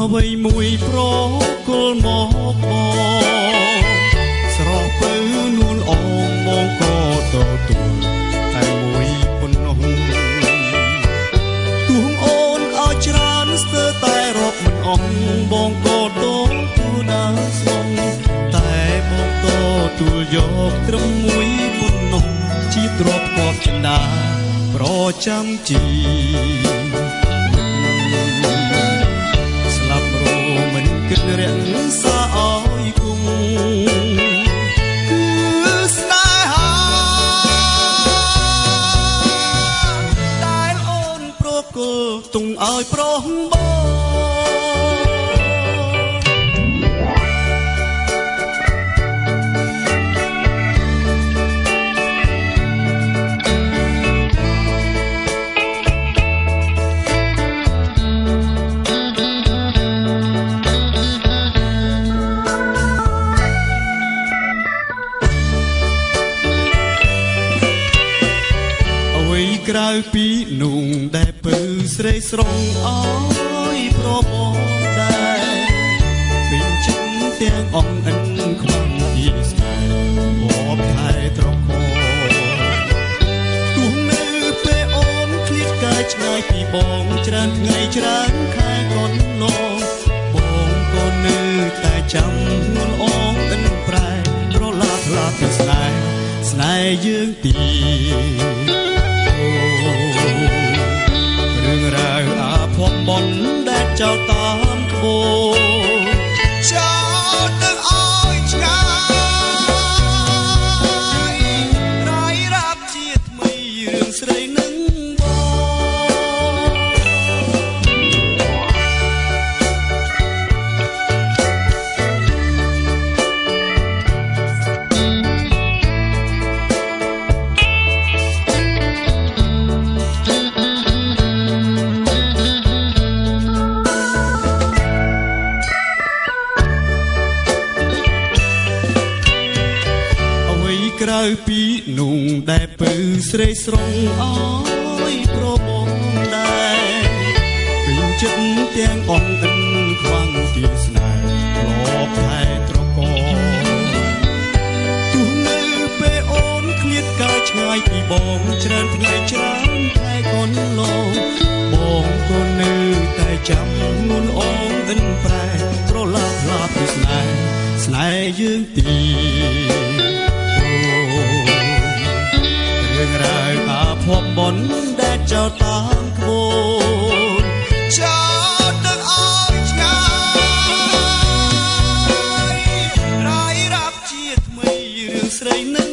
អ្វីមួយប្រគល់មកបងស្រស់ពៅនួនអងបងក៏ទទួលតែមួយប៉ុណ្ណោះទួងអូនឲ្យច្រើនស្ទើរតែរាប់មិនអស់បងក៏ទទួលដល់ស្នងតែបងទទួលយកត្រឹមមួយប៉ុណ្ណោះជាទ្រព្យគាត់ចិន្តាប្រចាំជីគិតរក្សាឲ្យគង់គឺស្នេហាដែលអូនប្រគល់ទុំឲ្យប្រុសបងក្រៅពីនោះដែលពៅស្រីស្រងអើយប្របងដែរពេញចិត្តទាំងអង្គអិនខ្វាំងពីស្នេហ៍បបថែត្រកទោះនៅពេលអូនឃ្លាតកាយឆ្ងាយពីបងច្រើនថ្ងៃច្រើនខែកូននងបងក៏នៅតែចាំងល់អងអិនប្រែប្រឡាប់ឡាពីស្នេហ៍យើងទីរឿងរ៉ាវអាភ័ព្វបន់ដែលចោលតាមក្បូរចោលទៅឲ្យឆ្ងាយរាយរាប់ជាថ្មីរឿងស្រីនឹងក្រៅពីនោះដែលពៅស្រីស្រងអើយប្របងដែរពេញចិត្តទាំងអង្គិនខ្វាំងទីស្នេហ៍ធ្លាប់ថែត្រកទោះនៅពេលអូនឃ្លាតកាយឆ្ងាយពីបងច្រើនថ្ងៃច្រើនខែកូនឡងបងក៏នៅតែចាំងន់អងអិនប្រែប្រឡាប់ឡាពីស្នេហ៍យើងទីរឿងរ៉ាវអាភ័ព្វបន់ដែលចោលតាមក្បូរចោលទៅឲ្យឆ្ងាយរាយរាប់ជាថ្មីរឿងស្រីនឹង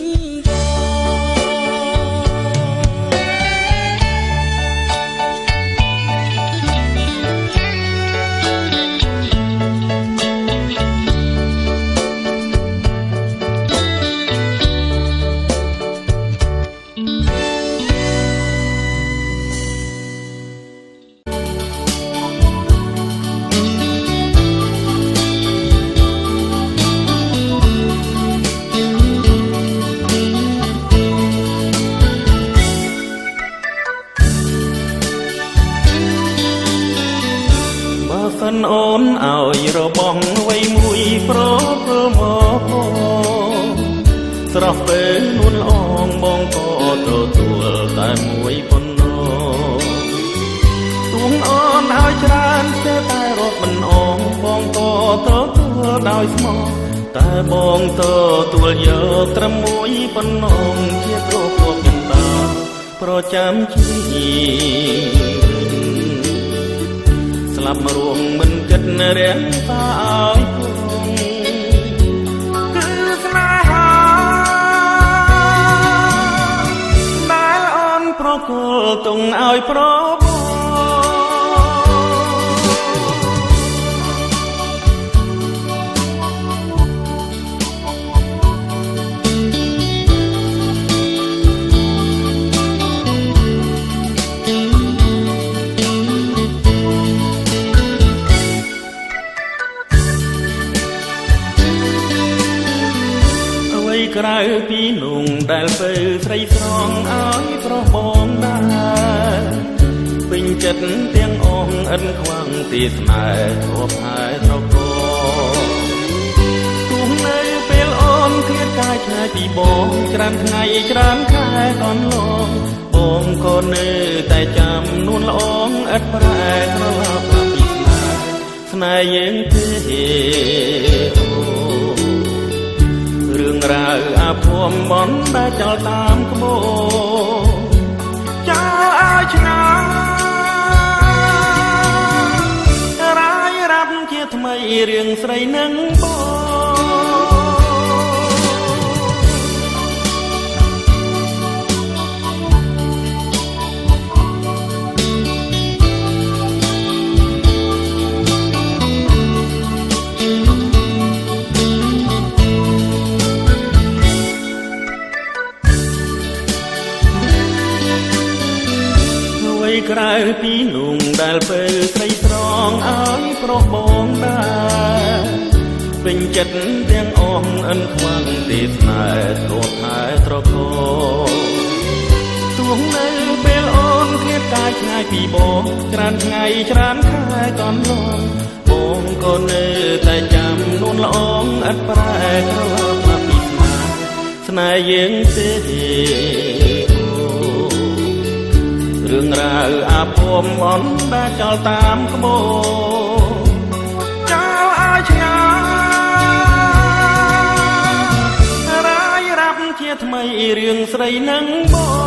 អូនឲ្យរបងអ្វីមួយប្រគល់មកស្រស់ពេលនួនអងបងក៏ទទួលតែមួយប៉ុណ្ណោះទួងអូនឲ្យច្រើនតែរត់មិនអងបងក៏ទទួលដោយស្មោះតែបងទទួលយកត្រឹមមួយប៉ុណ្ណោះជាគ្រូពួកចិន្តាប្រចាំជីស្លាប់រួមមិនគិតរាំងតាឲ្យគង់គឺស្នេហាដែលអូនប្រគល់ទុំឲ្យប្របងក្រៅពីនោះដែលពៅស្រីស្រងឲ្យប្រុសបងដែរពេ ពេញចិត្តទាំងអងអិនខ្វាំងទីស្នេហ៍ធ្លាប់ហើយត្រកទោះនៅពេលអូនឃ្លាតកាយឆ្ងាយពីបងច្រើនថ្ងៃច្រើនខែកន្លងបងក៏នៅតែចាំនួនល្អងឥតប្រែក្រឡាប់ពីស្នេហ៍យើងទេអូរឿងរ៉ាវអាភ័ព្វបនដែលចោលតាមក្បូរចោលឲ្យឆ្ងាយរាយរាប់ជាថ្មីរឿងស្រីនឹងបងក្រៅពីนุ่ងដែលពេលស្រីស្រងឲ្យប្រុសបងដែរពេញចិត្តទាំងអងអិនខ្វាំងទីស្នេហ៍ធ្លាប់តែត្រកទោះនៅពេលអូនឃ្លាតកាយឆ្ងាយពីបងច្រើនថ្ងៃច្រើនខែកន្លងបងក៏នៅតែចាំនួនល្អងឥតប្រែក្រឡាប់ពីស្នេហ៍យើងទេរឿងរ៉ាវអាភ័ព្វបនដែលចោលតាមក្បូរចោលឲ្យឆ្ងាយរាយរាប់ជាថ្មីរឿងស្រីនឹងបង